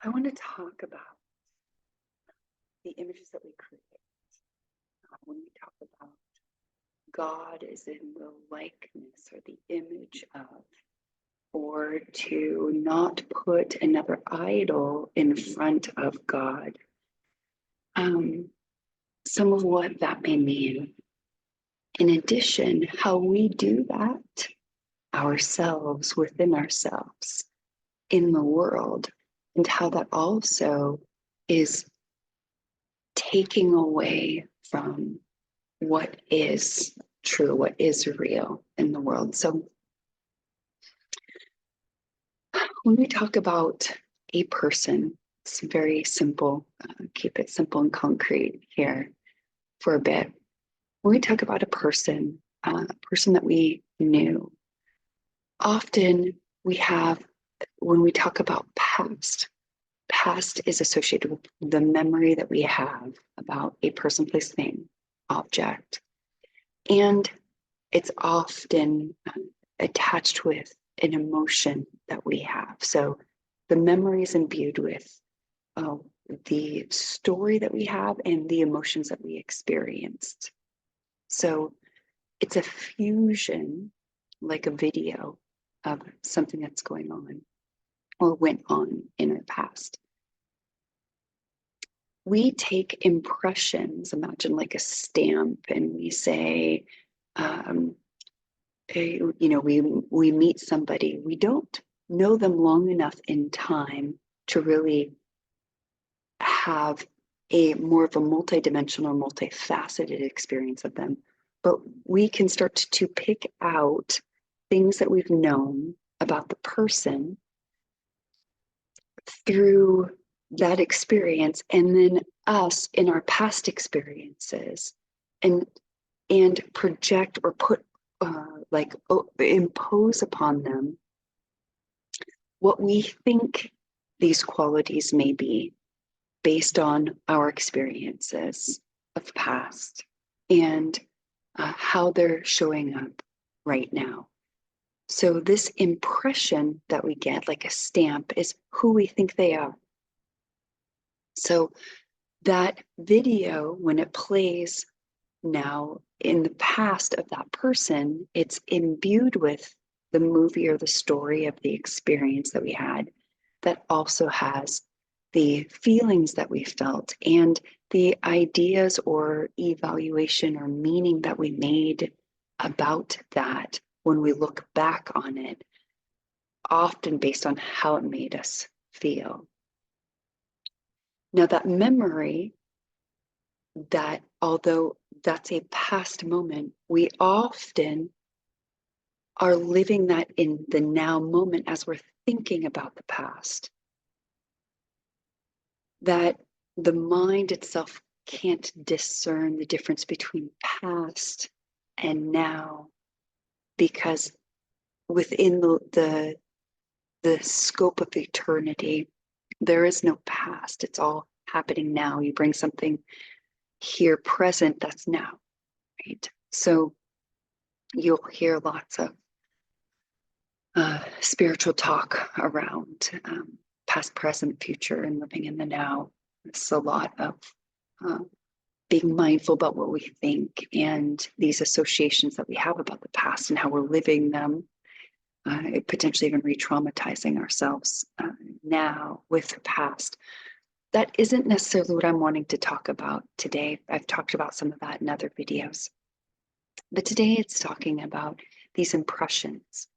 I want to talk about the images that we create. When we talk about God is in the likeness or the image of, or to not put another idol in front of God. Some of what that may mean. In addition, how we do that ourselves, within ourselves, in the world, and how that also is taking away from what is true, what is real in the world. So when we talk about a person, it's very simple, keep it simple and concrete here for a bit. When we talk about a person that we knew, often we have, when we talk about past is associated with the memory that we have about a person, place, thing, object. And it's often attached with an emotion that we have. So the memory is imbued with the story that we have and the emotions that we experienced. So it's a fusion, like a video of something that's going on or went on in our past. We take impressions, imagine like a stamp, and we say, we meet somebody. We don't know them long enough in time to really have a more of a multidimensional, multifaceted experience of them. But we can start to pick out things that we've known about the person through that experience, and then us in our past experiences, and project or put impose upon them what we think these qualities may be based on our experiences of past and how they're showing up right now. So this impression that we get, like a stamp, is who we think they are. So that video, when it plays now in the past of that person, it's imbued with the movie or the story of the experience that we had, that also has the feelings that we felt and the ideas or evaluation or meaning that we made about that when we look back on it, often based on how it made us feel. Now, that memory, that although that's a past moment, we often are living that in the now moment as we're thinking about the past. That the mind itself can't discern the difference between past and now, because within the scope of eternity, there is no past. It's all happening now. You bring something here present, that's now, right? So you'll hear lots of spiritual talk around past, present, future, and living in the now. It's a lot of being mindful about what we think and these associations that we have about the past and how we're living them, potentially even re-traumatizing ourselves now with the past. That isn't necessarily what I'm wanting to talk about today. I've talked about some of that in other videos. But today it's talking about these impressions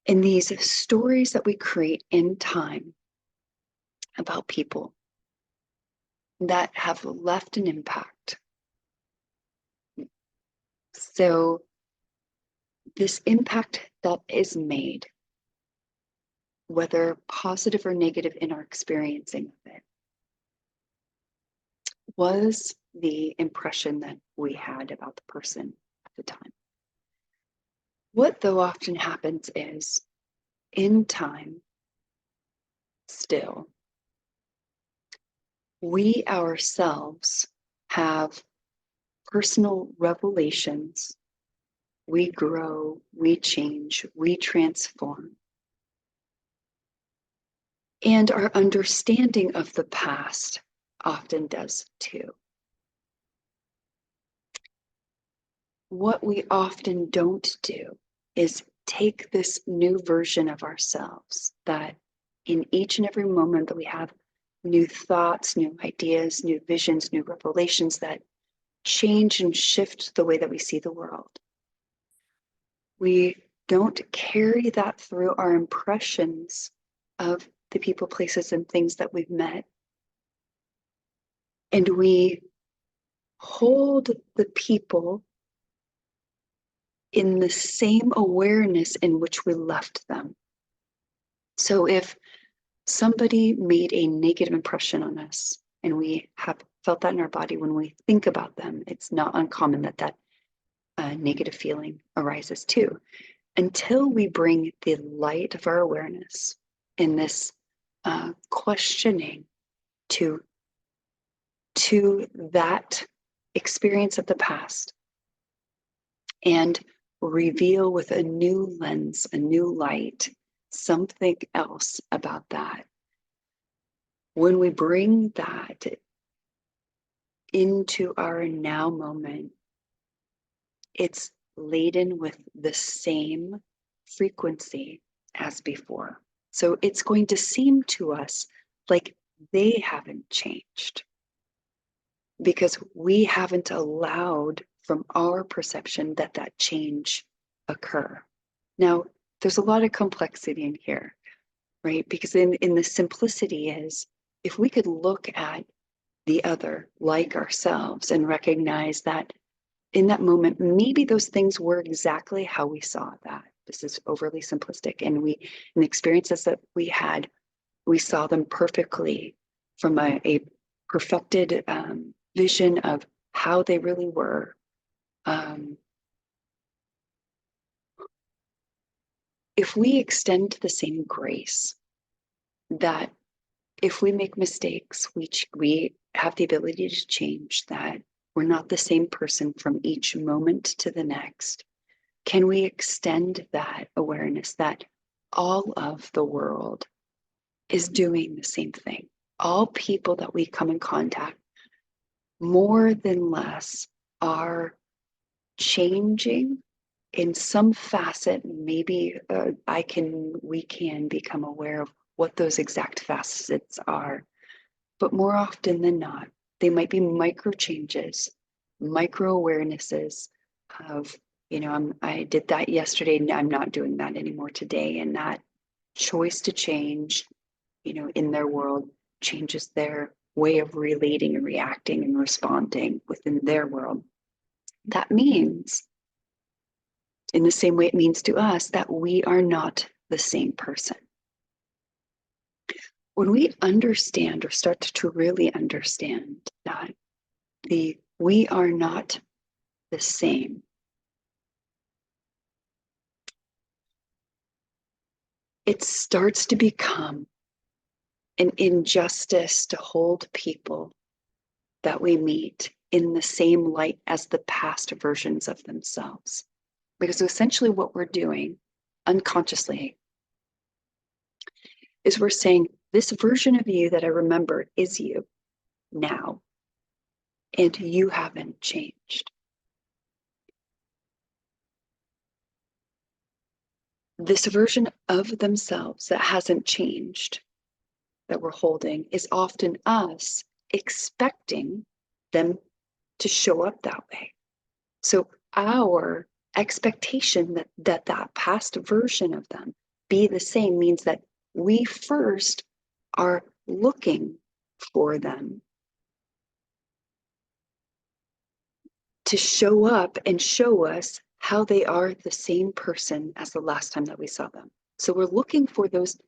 and these stories that we create in time about people that have left an impact. So this impact that is made, whether positive or negative in our experiencing of it, was the impression that we had about the person at the time. What though often happens is, in time, still, we ourselves have personal revelations. We grow, we change, we transform. And our understanding of the past often does too. What we often don't do is take this new version of ourselves that in each and every moment that we have new thoughts, new ideas, new visions, new revelations that change and shift the way that we see the world. We don't carry that through our impressions of the people, places, and things that we've met. And we hold the people in the same awareness in which we left them. So if somebody made a negative impression on us and we have felt that in our body, when we think about them, it's not uncommon that that negative feeling arises too. Until we bring the light of our awareness in this questioning to that experience of the past and reveal with a new lens, a new light, something else about that. When we bring that into our now moment, it's laden with the same frequency as before. So it's going to seem to us like they haven't changed because we haven't allowed from our perception that that change occur. Now, there's a lot of complexity in here, right? Because in the simplicity is, if we could look at the other like ourselves and recognize that in that moment, maybe those things were exactly how we saw that. This is overly simplistic. And in the experiences that we had, we saw them perfectly from a perfected vision of how they really were. If we extend the same grace, that if we make mistakes, we have the ability to change, that we're not the same person from each moment to the next, can we extend that awareness that all of the world is doing the same thing? All people that we come in contact, more than less, are changing in some facet. Maybe we can become aware of what those exact facets are. But more often than not, they might be micro changes, micro awarenesses of, I did that yesterday and I'm not doing that anymore today. And that choice to change, in their world changes their way of relating and reacting and responding within their world. That means, in the same way it means to us, that we are not the same person. When we understand or start to really understand that we are not the same, it starts to become an injustice to hold people that we meet in the same light as the past versions of themselves. Because essentially what we're doing unconsciously is we're saying, this version of you that I remember is you now, and you haven't changed. This version of themselves that hasn't changed, that we're holding, is often us expecting them to show up that way. So our expectation that past version of them be the same means that we first are looking for them to show up and show us how they are the same person as the last time that we saw them. So we're looking for those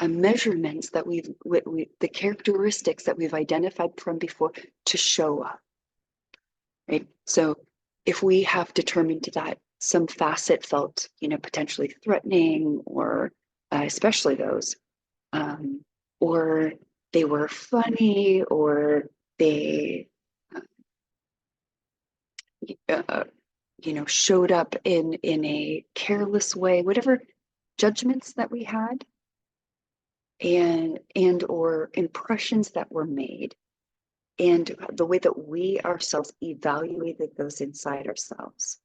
measurements that the characteristics that we've identified from before to show up, right? So if we have determined that some facet felt, potentially threatening, or especially those, or they were funny, or they, showed up in a careless way, whatever judgments that we had, and or impressions that were made, and the way that we ourselves evaluated those inside ourselves.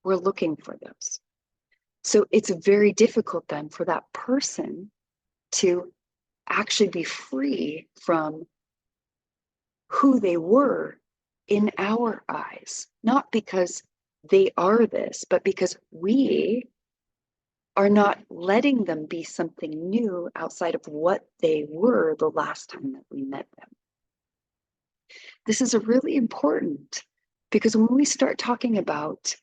We're looking for those. So it's very difficult then for that person to actually be free from who they were in our eyes, not because they are this, but because we are not letting them be something new outside of what they were the last time that we met them. This is really important because when we start talking about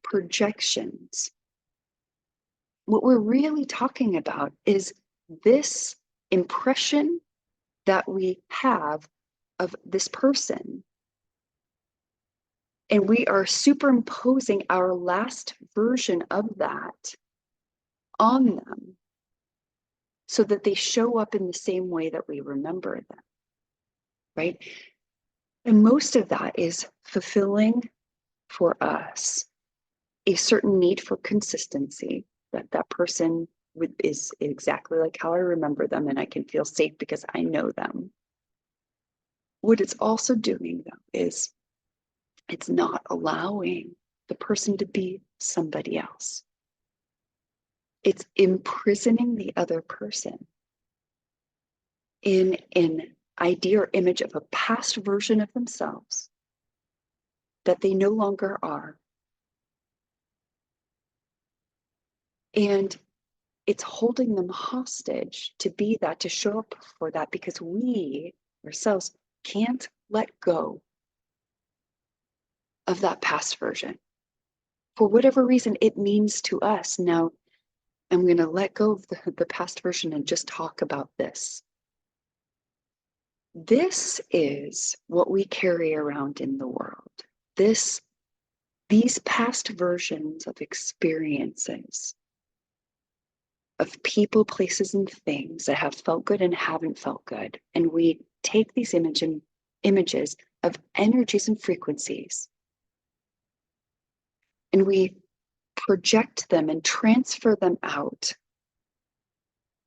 projections, what we're really talking about is this impression that we have of this person. And we are superimposing our last version of that on them so that they show up in the same way that we remember them, right? And most of that is fulfilling for us a certain need for consistency, that that person is exactly like how I remember them, and I can feel safe because I know them. What it's also doing, though, is it's not allowing the person to be somebody else. It's imprisoning the other person in an idea or image of a past version of themselves that they no longer are. And it's holding them hostage to be that, to show up for that, because we ourselves can't let go of that past version. For whatever reason it means to us. Now, I'm going to let go of the past version and just talk about this. This is what we carry around in the world. These past versions of experiences, of people, places, and things that have felt good and haven't felt good. And we take these images of energies and frequencies, and we project them and transfer them out,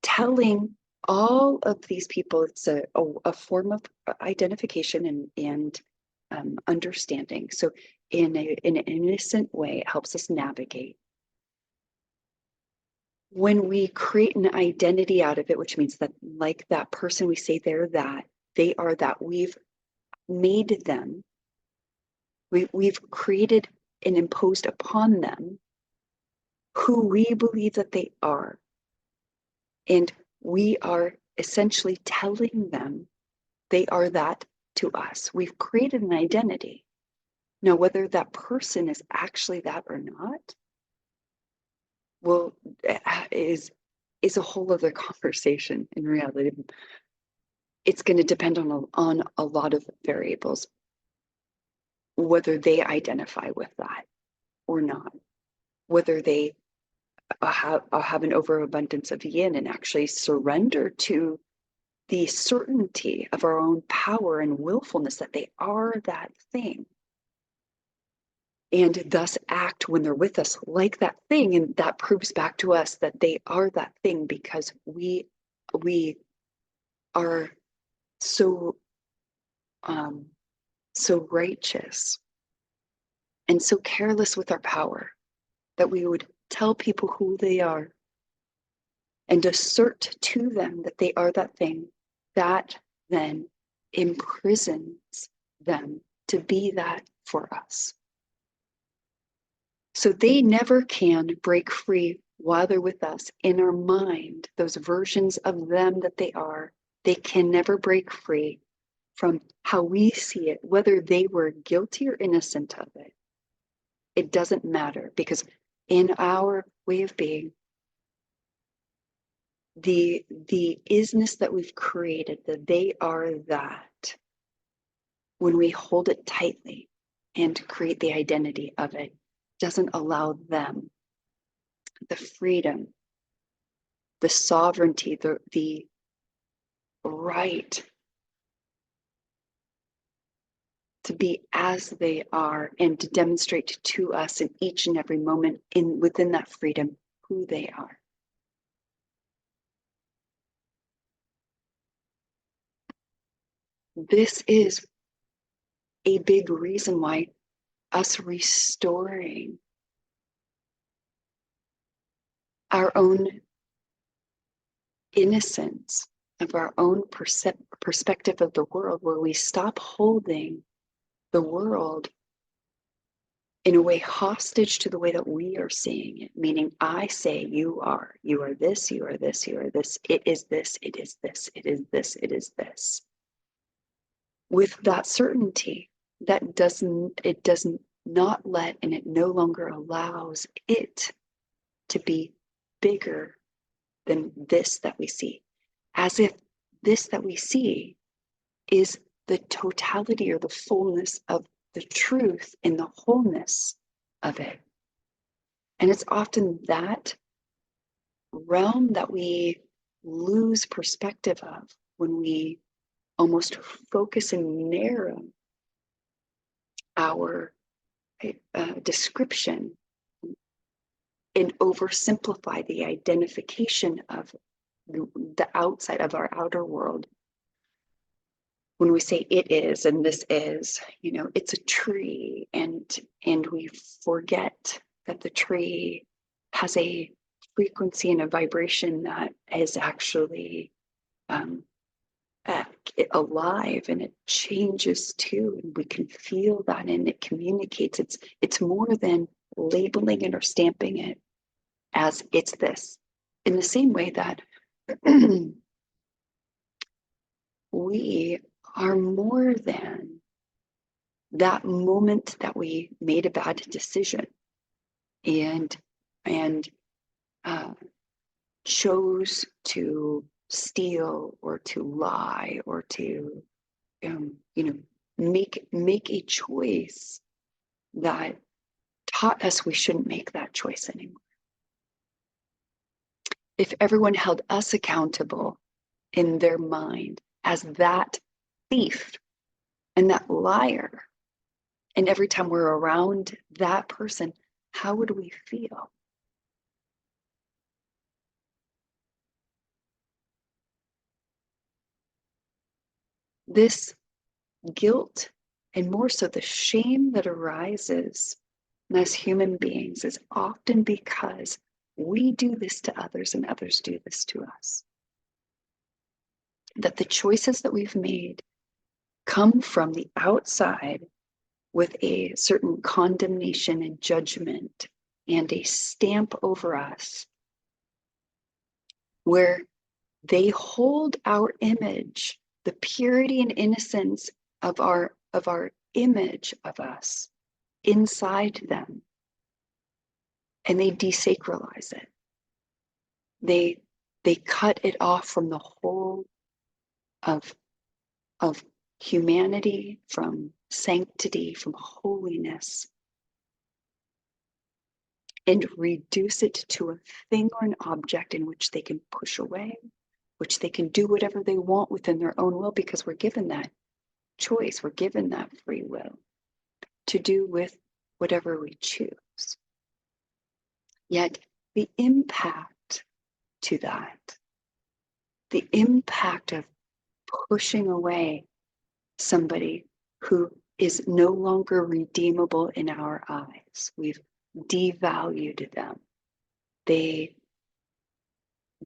telling all of these people it's a form of identification and understanding. So in an innocent way, it helps us navigate. When we create an identity out of it, which means that like that person, we say they're that, they are that, we've made them, we've created and imposed upon them who we believe that they are. And we are essentially telling them they are that to us. We've created an identity. Now, whether that person is actually that or not, well, is a whole other conversation in reality. It's going to depend on a lot of variables, whether they identify with that or not, whether they have an overabundance of yin and actually surrender to the certainty of our own power and willfulness that they are that thing, and thus act when they're with us like that thing. And that proves back to us that they are that thing because we are so righteous and so careless with our power that we would tell people who they are and assert to them that they are that thing. That then imprisons them to be that for us. So they never can break free while they're with us in our mind, those versions of them that they are. They can never break free from how we see it, whether they were guilty or innocent of it. It doesn't matter, because in our way of being, the isness that we've created, that they are that, when we hold it tightly and create the identity of it, doesn't allow them the freedom, the sovereignty, the right to be as they are and to demonstrate to us in each and every moment within that freedom who they are. this is a big reason why us restoring our own innocence of our own perspective of the world, where we stop holding the world in a way hostage to the way that we are seeing it, meaning I say you are this, you are this, you are this, it is this, it is this, it is this, it is this. With that certainty, that does not let, and it no longer allows it to be bigger than this that we see, as if this that we see is the totality or the fullness of the truth in the wholeness of it. And it's often that realm that we lose perspective of when we almost focus and narrow our description and oversimplify the identification of the outside of our outer world. When we say it is and this is, it's a tree, and we forget that the tree has a frequency and a vibration that is actually alive, and it changes too, and we can feel that, and it communicates. It's more than labeling it or stamping it as it's this. In the same way that we are more than that moment that we made a bad decision and chose to steal or to lie or to make a choice that taught us we shouldn't make that choice anymore. If everyone held us accountable in their mind as that thief and that liar, and every time we're around that person, how would we feel? This guilt, and more so the shame that arises as human beings, is often because we do this to others and others do this to us. That the choices that we've made come from the outside with a certain condemnation and judgment and a stamp over us, where they hold our image, the purity and innocence of our image of us inside them, and they desacralize it. They cut it off from the whole of humanity, from sanctity, from holiness, and reduce it to a thing or an object in which they can push away, which they can do whatever they want within their own will, because we're given that choice, we're given that free will to do with whatever we choose. Yet the impact to that, the impact of pushing away somebody who is no longer redeemable in our eyes, we've devalued them. They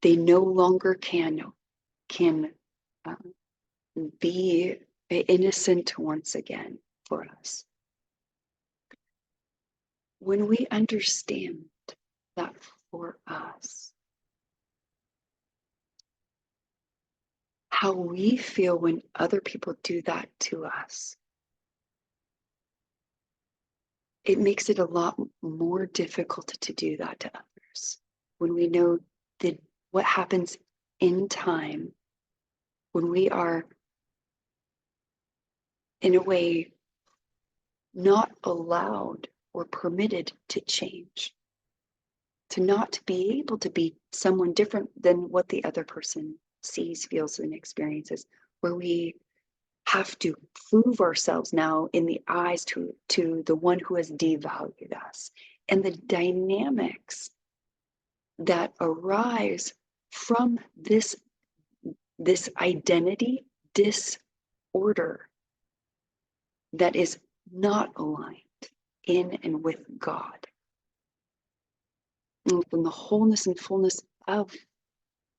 no longer can be innocent once again for us. When we understand that for us, how we feel when other people do that to us, it makes it a lot more difficult to do that to others. When we know that what happens in time, when we are in a way not allowed or permitted to change, to not be able to be someone different than what the other person sees, feels, and experiences, where we have to prove ourselves now in the eyes to the one who has devalued us. And the dynamics that arise from this identity order that is not aligned in and with God, and from the wholeness and fullness of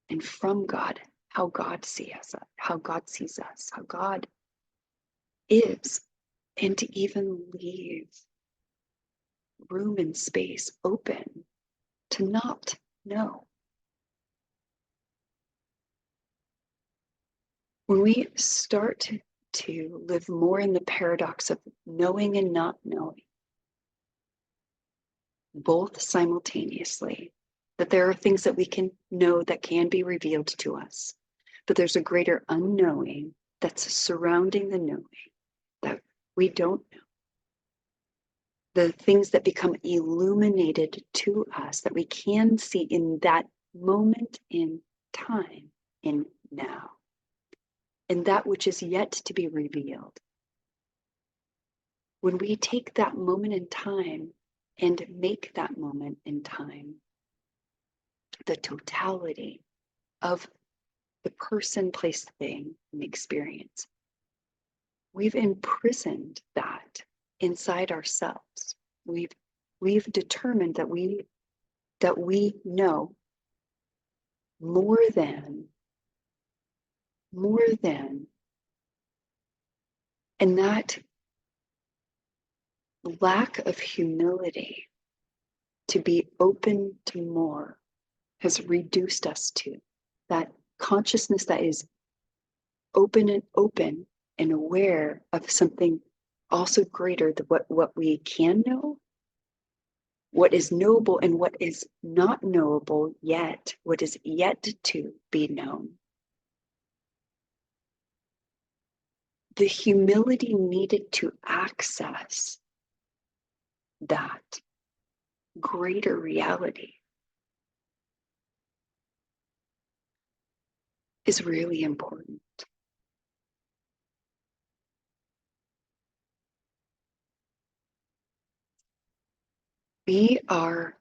and from God, how God sees us, how God sees us, how God is, and to even leave room and space open to not know. When we start to live more in the paradox of knowing and not knowing, both simultaneously, that there are things that we can know that can be revealed to us, but there's a greater unknowing that's surrounding the knowing that we don't know. The things that become illuminated to us that we can see in that moment in time, in now, and that which is yet to be revealed. When we take that moment in time and make that moment in time the totality of the person, place, thing, and experience, we've imprisoned that inside ourselves. We've determined that we know more than, and that lack of humility to be open to more has reduced us to that consciousness that is open and aware of something also greater than what we can know, what is knowable and what is not knowable yet, what is yet to be known. The humility needed to access that greater reality is really important. We are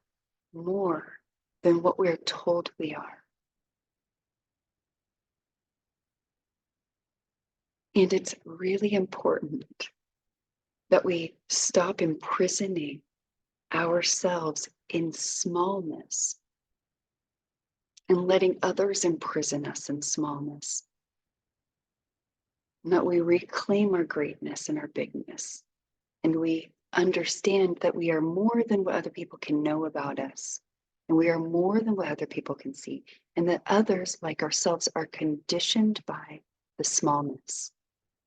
more than what we're told we are. And it's really important that we stop imprisoning ourselves in smallness and letting others imprison us in smallness. And that we reclaim our greatness and our bigness. And we understand that we are more than what other people can know about us. And we are more than what other people can see. And that others, like ourselves, are conditioned by the smallness.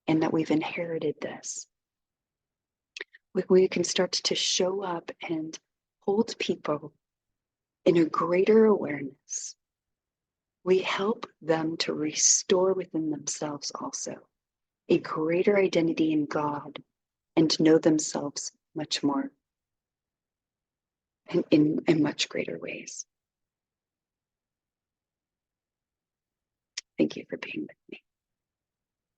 And that we've inherited this. We can start to show up and hold people in a greater awareness. We help them to restore within themselves also a greater identity in God and to know themselves much more and in much greater ways. Thank you for being with me.